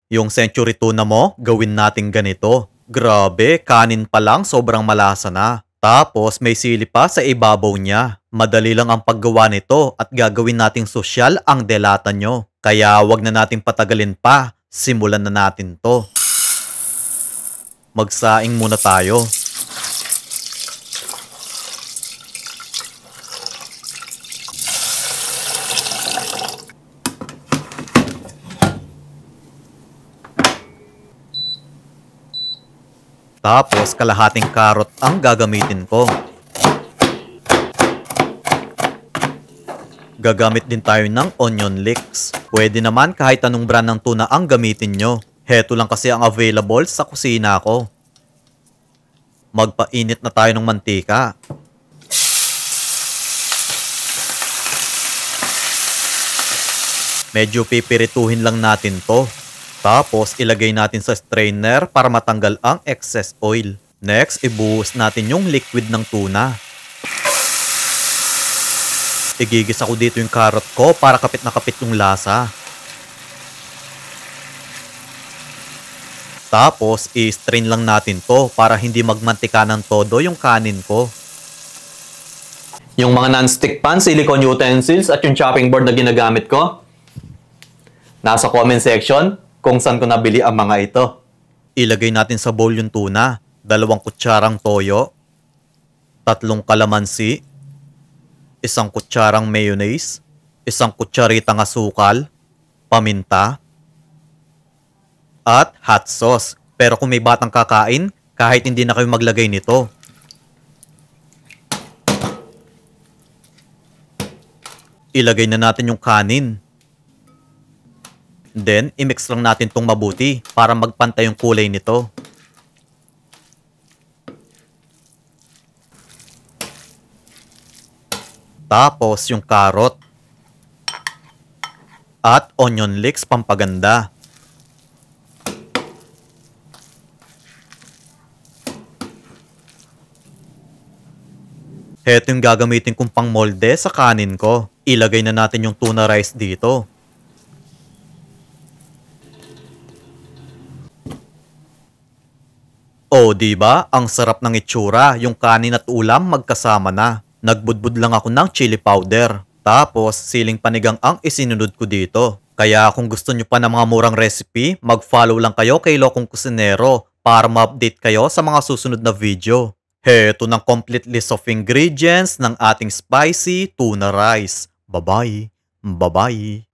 Yung century tuna mo, gawin natin ganito. Grabe, kanin pa lang sobrang malasa na. Tapos may sili pa sa ibabaw niya. Madali lang ang paggawa nito at gagawin nating sosyal ang delata nyo. Kaya wag na nating patagalin pa. Simulan na natin to. Magsaing muna tayo. Tapos kalahating karot ang gagamitin ko. Gagamit din tayo ng onion leeks. Pwede naman kahit anong brand ng tuna ang gamitin nyo. Heto lang kasi ang available sa kusina ko. Magpainit na tayo ng mantika. Medyo pipirituhin lang natin to. Tapos ilagay natin sa strainer para matanggal ang excess oil. Next, ibuhos natin yung liquid ng tuna. Igigisa ko dito yung carrot ko para kapit na kapit yung lasa. Tapos, i-strain lang natin to para hindi magmantika ng todo yung kanin ko. Yung mga non-stick pan, silicone utensils at yung chopping board na ginagamit ko, nasa comment section kung saan ko nabili ang mga ito. Ilagay natin sa bowl yung tuna, 2 kutsarang toyo, 3 kalamansi, 1 kutsarang mayonnaise, 1 kutsaritang asukal, paminta, at hot sauce. Pero kung may batang kakain, kahit hindi na kayo maglagay nito. Ilagay na natin yung kanin. Then, i-mix lang natin itong mabuti para magpantay yung kulay nito. Tapos, yung carrot. At onion leeks pampaganda. Heto yung gagamitin kong pangmolde sa kanin ko. Ilagay na natin yung tuna rice dito. Oh, di ba? Ang sarap ng itsura, yung kanin at ulam magkasama na. Nagbudbud lang ako ng chili powder. Tapos, siling panigang ang isinunod ko dito. Kaya kung gusto nyo pa ng mga murang recipe, mag-follow lang kayo kay Lokong Kusinero para ma-update kayo sa mga susunod na video. Heto ng complete list of ingredients ng ating spicy tuna rice. Bye-bye. Bye-bye.